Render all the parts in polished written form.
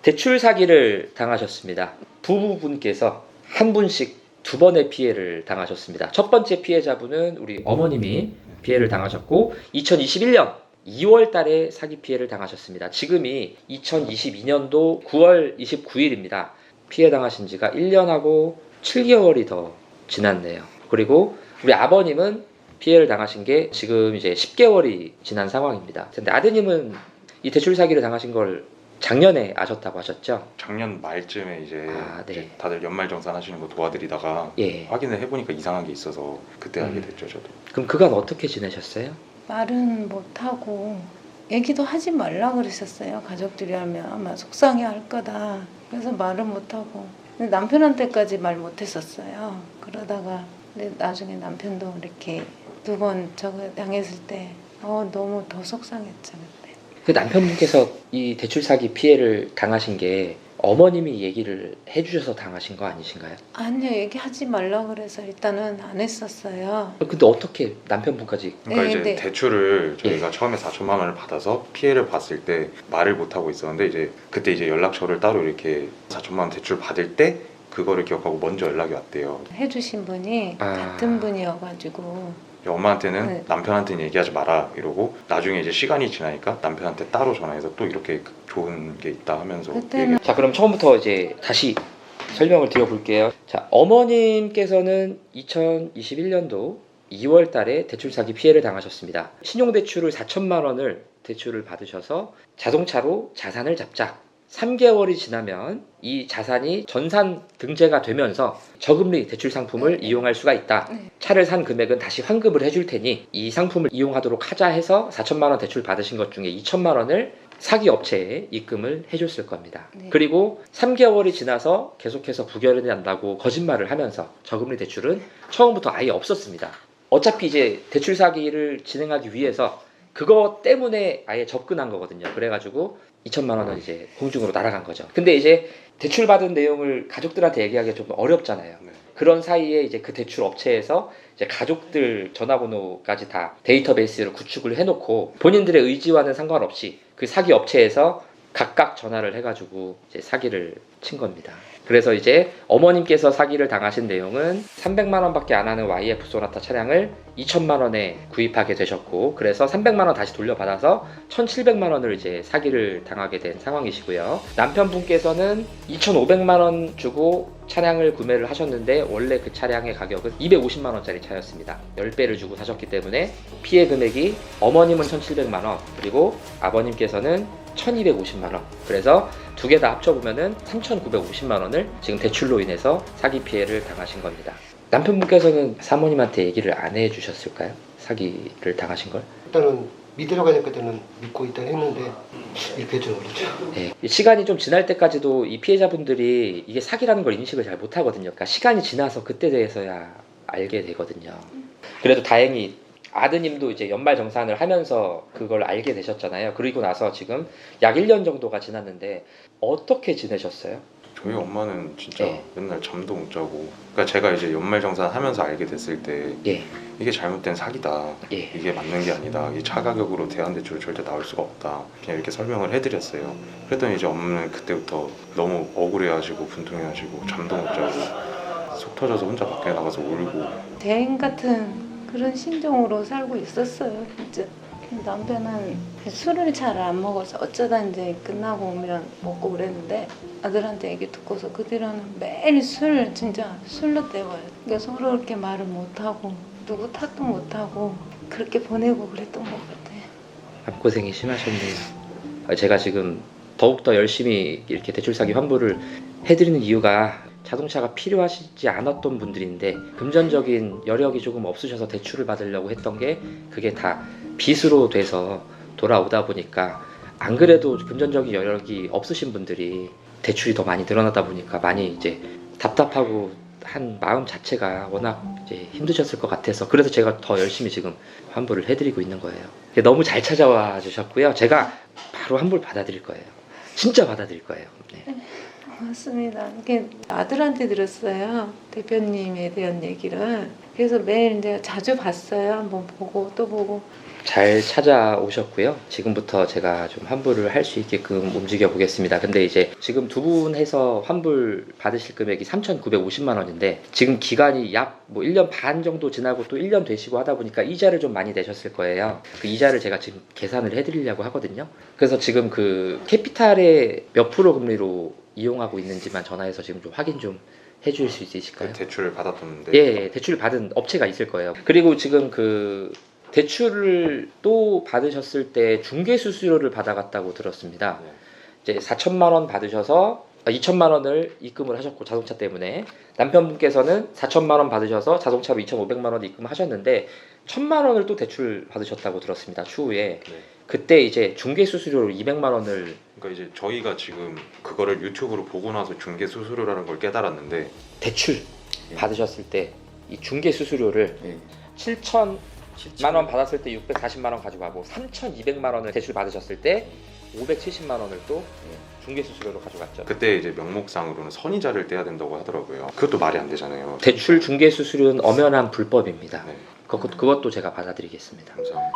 대출 사기를 당하셨습니다. 부부분께서 한 분씩 두 번의 피해를 당하셨습니다. 첫 번째 피해자분은 우리 어머님이 피해를 당하셨고 2021년 2월 달에 사기 피해를 당하셨습니다. 지금이 2022년도 9월 29일입니다. 피해 당하신 지가 1년하고 7개월이 더 지났네요. 그리고 우리 아버님은 피해를 당하신 게 지금 이제 10개월이 지난 상황입니다. 근데 아드님은 이 대출 사기를 당하신 걸 작년에 아셨다고 하셨죠? 작년 말쯤에 이제 네. 이제 다들 연말정산 하시는 거 도와드리다가 예. 확인을 해보니까 이상한 게 있어서 그때 알게 됐죠, 저도. 그럼 그간 어떻게 지내셨어요? 말은 못하고 얘기도 하지 말라 그러셨어요. 가족들이 하면 아마 속상해 할 거다. 그래서 말은 못하고 근데 남편한테까지 말 못했었어요. 그러다가 근데 나중에 남편도 이렇게 두 번 저거 당했을 때 너무 더 속상했죠 그때. 그 남편분께서 이 대출 사기 피해를 당하신 게 어머님이 얘기를 해주셔서 당하신 거 아니신가요? 아니요 얘기하지 말라 그래서 일단은 안 했었어요. 근데 어떻게 남편분까지? 그러니까 네, 이제 네. 대출을 저희가 처음에 4천만 원을 받아서 피해를 봤을 때 말을 못 하고 있었는데 이제 그때 이제 연락처를 따로 이렇게 4천만 원 대출 받을 때 그거를 기억하고 먼저 연락이 왔대요. 해주신 분이 같은 분이어가지고 엄마한테는 네. 남편한테는 얘기하지 마라 이러고 나중에 이제 시간이 지나니까 남편한테 따로 전화해서 또 이렇게 좋은 게 있다 하면서 그때는 자, 그럼 처음부터 이제 다시 설명을 드려볼게요. 자, 어머님께서는 2021년도 2월 달에 대출 사기 피해를 당하셨습니다. 신용대출을 4천만 원을 대출을 받으셔서 자동차로 자산을 잡자. 3개월이 지나면 이 자산이 전산 등재가 되면서 저금리 대출 상품을 이용할 수가 있다. 네. 차를 산 금액은 다시 환급을 해줄 테니 이 상품을 이용하도록 하자 해서 4천만 원 대출 받으신 것 중에 2천만 원을 사기 업체에 입금을 해줬을 겁니다. 네. 그리고 3개월이 지나서 계속해서 부결이 난다고 거짓말을 하면서 저금리 대출은 처음부터 아예 없었습니다. 어차피 이제 대출 사기를 진행하기 위해서 그거 때문에 아예 접근한 거거든요. 그래가지고 2천만 원은 이제 공중으로 날아간 거죠. 근데 이제 대출 받은 내용을 가족들한테 얘기하기가 좀 어렵잖아요. 네. 그런 사이에 이제 그 대출 업체에서 이제 가족들 전화번호까지 다 데이터베이스를 구축을 해놓고 본인들의 의지와는 상관없이 그 사기 업체에서 각각 전화를 해가지고 이제 사기를 친 겁니다. 그래서 이제 어머님께서 사기를 당하신 내용은 300만 원밖에 안 하는 YF 소나타 차량을 2천만 원에 구입하게 되셨고, 그래서 300만 원 다시 돌려받아서 1,700만 원을 이제 사기를 당하게 된 상황이시고요. 남편분께서는 2,500만 원 주고 차량을 구매를 하셨는데 원래 그 차량의 가격은 250만 원짜리 차였습니다. 10배를 주고 사셨기 때문에 피해 금액이 어머님은 1,700만 원, 그리고 아버님께서는 1,250만 원. 그래서 두 개 다 합쳐보면은 3,950만 원을 지금 대출로 인해서 사기 피해를 당하신 겁니다. 남편분께서는 사모님한테 얘기를 안 해주셨을까요? 사기를 당하신 걸? 일단은 믿으러 가니까 저는 믿고 있다 했는데 이렇게 좀 그렇죠. 네. 시간이 좀 지날 때까지도 이 피해자분들이 이게 사기라는 걸 인식을 잘 못하거든요. 그러니까 시간이 지나서 그때 대해서야 알게 되거든요. 그래도 다행히 아드님도 이제 연말정산을 하면서 그걸 알게 되셨잖아요. 그리고 나서 지금 약 1년 정도가 지났는데 어떻게 지내셨어요? 저희 엄마는 진짜 예. 맨날 잠도 못 자고 그러니까 제가 이제 연말정산 하면서 알게 됐을 때 예, 이게 잘못된 사기다 예. 이게 맞는 게 아니다 이 차가격으로 대환대출 절대 나올 수가 없다 그냥 이렇게 설명을 해드렸어요. 그랬더니 이제 엄마는 그때부터 너무 억울해하시고 분통해하시고 잠도 못 자고 속 터져서 혼자 밖에 나가서 울고 대인 같은 그런 심정으로 살고 있었어요 진짜. 남편은 술을 잘 안 먹어서 어쩌다 이제 끝나고 오면 먹고 그랬는데 아들한테 얘기 듣고서 그 뒤로는 매일 술 진짜 술로 때워요. 그러니까 서로 그렇게 말을 못하고 누구 탓도 못하고 그렇게 보내고 그랬던 것 같아요. 고생이 심하셨네요. 제가 지금 더욱더 열심히 이렇게 대출 사기 환불을 해드리는 이유가 자동차가 필요하시지 않았던 분들인데 금전적인 여력이 조금 없으셔서 대출을 받으려고 했던 게 그게 다 빚으로 돼서 돌아오다 보니까 안 그래도 금전적인 여력이 없으신 분들이 대출이 더 많이 늘어나다 보니까 많이 이제 답답하고 한 마음 자체가 워낙 이제 힘드셨을 것 같아서 그래서 제가 더 열심히 지금 환불을 해드리고 있는 거예요. 너무 잘 찾아와 주셨고요. 제가 바로 환불 받아드릴 거예요. 진짜 받아드릴 거예요. 네. 맞습니다. 이게 아들한테 들었어요. 대표님에 대한 얘기를. 그래서 매일 이제 자주 봤어요. 한번 보고 또 보고. 잘 찾아오셨고요. 지금부터 제가 좀 환불을 할 수 있게끔 움직여 보겠습니다. 근데 이제 지금 두 분 해서 환불 받으실 금액이 3,950만 원인데 지금 기간이 약 뭐 1년 반 정도 지나고 또 1년 되시고 하다 보니까 이자를 좀 많이 내셨을 거예요. 그 이자를 제가 지금 계산을 해드리려고 하거든요. 그래서 지금 그 캐피탈의 몇 프로 금리로 이용하고 있는지만 전화해서 지금 좀 확인 좀 해줄 수 있으실까요? 대출을 받았던데 예, 대출을 받은 업체가 있을 거예요. 그리고 지금 그 대출을 또 받으셨을 때 중개 수수료를 받아갔다고 들었습니다. 네. 이제 4천만 원 받으셔서 2천만 원을 입금을 하셨고 자동차 때문에 남편분께서는 4천만 원 받으셔서 자동차로 2,500만 원 입금하셨는데 1,000만 원을 또 대출 받으셨다고 들었습니다. 추후에 네. 그때 이제 중개 수수료로 200만 원을 그러니까 이제 저희가 지금 그거를 유튜브로 보고 나서 중개 수수료라는 걸 깨달았는데 대출 예. 받으셨을 때 이 중개 수수료를 예. 7천만 원 받았을 때 640만 원 가져가고 3,200만 원을 대출 받으셨을 때 570만 원을 또 중개 수수료로 가져갔죠. 그때 이제 명목상으로는 선이자를 떼야 된다고 하더라고요. 그것도 말이 안 되잖아요. 대출 중개 수수료는 엄연한 불법입니다. 네, 그것도 제가 받아드리겠습니다. 감사합니다.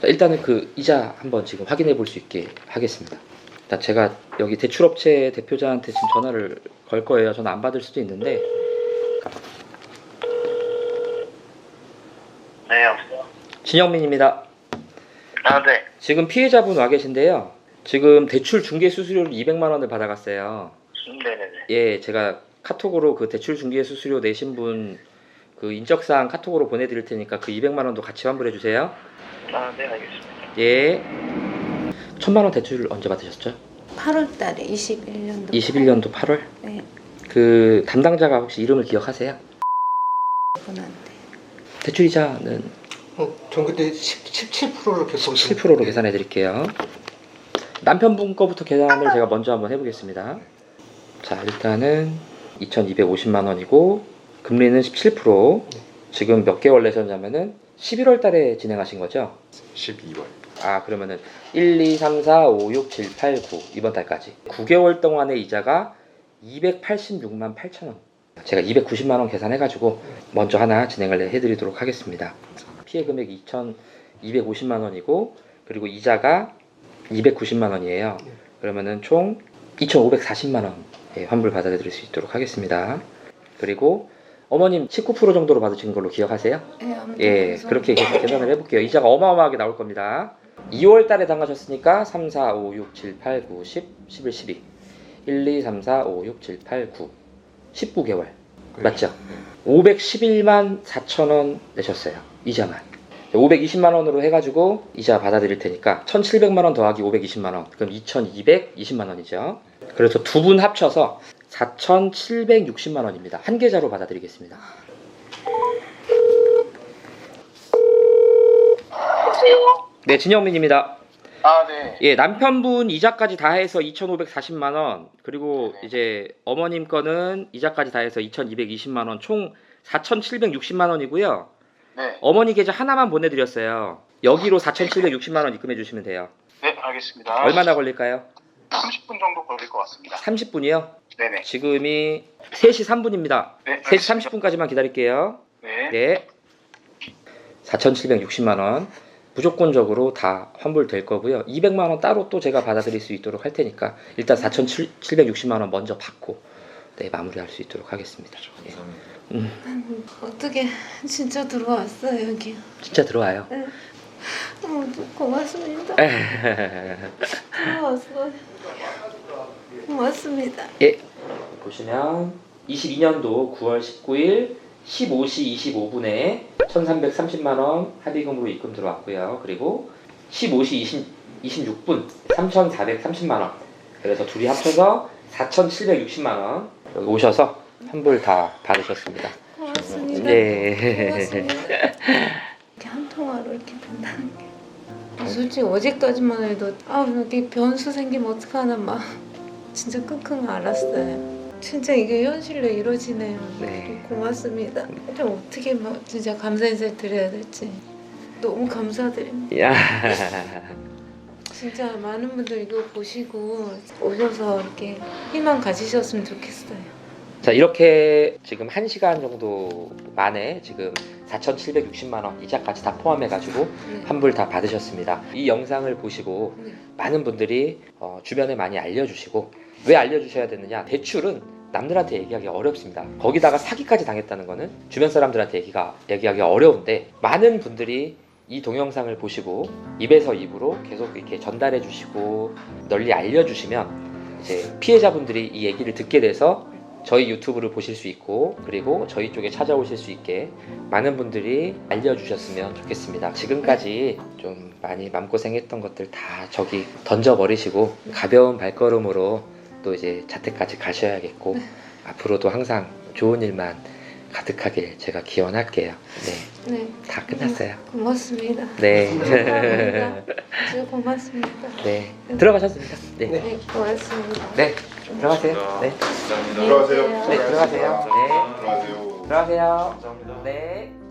예. 일단은 그 이자 한번 지금 확인해 볼 수 있게 하겠습니다. 일단 제가 여기 대출업체 대표자한테 지금 전화를 걸 거예요. 전화 안 받을 수도 있는데. 네, 여보세요? 진영민입니다. 아, 네. 지금 피해자분 와 계신데요. 지금 대출 중개 수수료를 200만 원을 받아갔어요. 네네네. 예, 제가 카톡으로 그 대출 중개 수수료 내신 분 그 인적사항 카톡으로 보내드릴 테니까 그 200만 원도 같이 환불해 주세요. 아, 네, 알겠습니다. 예. 1,000만 원 대출 언제 받으셨죠? 8월 달에 21년도 21년도 8월? 네, 그 담당자가 혹시 이름을 기억하세요? 분한테. 대출 이자는 전 그때 17%로 계속 7%로 계산해 드릴게요. 남편분 거부터 계산을 제가 먼저 한번 해보겠습니다. 자, 일단은 2,250만 원이고 금리는 17%. 지금 몇 개월 내셨냐면은 11월 달에 진행하신 거죠? 12월. 아, 그러면은 1, 2, 3, 4, 5, 6, 7, 8, 9 이번 달까지 9개월 동안의 이자가 286만 8천 원. 제가 290만 원 계산해가지고 먼저 하나 진행을 해드리도록 하겠습니다. 피해 금액이 2,250만 원이고 그리고 이자가 290만 원이에요. 그러면은 총 2,540만 원 환불 받아드릴 수 있도록 하겠습니다. 그리고 어머님 19% 정도로 받으신 걸로 기억하세요? 네, 아무튼 예, 그래서 그렇게 계산을 해볼게요. 이자가 어마어마하게 나올 겁니다. 2월 달에 당하셨으니까 3, 4, 5, 6, 7, 8, 9, 10, 11, 12 1, 2, 3, 4, 5, 6, 7, 8, 9 19개월 맞죠? 511만 4천 원 내셨어요. 이자만 520만 원으로 해가지고 이자 받아드릴 테니까 1,700만 원 더하기 520만 원 그럼 2,220만 원이죠. 그래서 두 분 합쳐서 4,760만 원입니다. 한 계좌로 받아드리겠습니다. 여보세요? 네, 진영민입니다. 아, 네. 예, 남편분 이자까지 다 해서 2,540만 원, 그리고 이제 어머님 거는 이자까지 다 해서 2,220만 원, 총 4,760만 원이고요. 네. 어머니 계좌 하나만 보내드렸어요. 여기로 4,760만 원 입금해 주시면 돼요. 네, 알겠습니다. 얼마나 걸릴까요? 30분 정도 걸릴 것 같습니다. 30분이요? 네네. 지금이 3시 3분입니다. 네, 3시 30분까지만 기다릴게요. 네. 네. 4,760만 원 무조건적으로 다 환불될 거고요. 200만 원 따로 또 제가 받아들일 수 있도록 할 테니까 일단 4,760만 원 먼저 받고 네, 마무리할 수 있도록 하겠습니다. 예. 어떻게 진짜 들어왔어요 여기. 진짜 들어와요. 고맙습니다. 들어왔어요. 고맙습니다. 예. 보시면 22년도 9월 19일 15시 25분에 1,330만 원 합의금으로 입금 들어왔고요. 그리고 15시 26분 3,430만 원. 그래서 둘이 합쳐서 4,760만 원. 여기 오셔서 환불 다 받으셨습니다. 고맙습니다. 네. 고맙습니다. 이렇게 한 통화로 이렇게 된다는 게. 솔직히 어제까지만 해도 여기 변수 생기면 어떡하나 막 진짜 끙끙 앓았어요. 진짜 이게 현실로 이루어지네요. 네. 고맙습니다. 좀 어떻게 막 진짜 감사 인사를 드려야 될지 너무 감사드립니다. 야. 진짜 많은 분들 이거 보시고 오셔서 이렇게 희망 가지셨으면 좋겠어요. 자, 이렇게 지금 1시간 정도 만에 지금 4,760만 원 이자까지 다 포함해가지고 환불 다 받으셨습니다. 이 영상을 보시고 많은 분들이 주변에 많이 알려주시고, 왜 알려주셔야 되느냐, 대출은 남들한테 얘기하기 어렵습니다. 거기다가 사기까지 당했다는 거는 주변 사람들한테 얘기하기 어려운데, 많은 분들이 이 동영상을 보시고 입에서 입으로 계속 이렇게 전달해 주시고 널리 알려주시면 이제 피해자분들이 이 얘기를 듣게 돼서 저희 유튜브를 보실 수 있고, 그리고 저희 쪽에 찾아오실 수 있게 많은 분들이 알려주셨으면 좋겠습니다. 지금까지 좀 많이 마음고생했던 것들 다 저기 던져버리시고 가벼운 발걸음으로 또 이제 자택까지 가셔야겠고, 앞으로도 항상 좋은 일만 가득하길 제가 기원할게요. 네, 네. 다 끝났어요. 고맙습니다. 네. 감사합니다. 진짜 고맙습니다. 네, 들어가셨습니다. 네, 네, 고맙습니다. 네, 들어가세요. 네, 들어가세요. 네, 들어가세요. 네, 들어가세요. 들어가세요. 감사합니다. 네.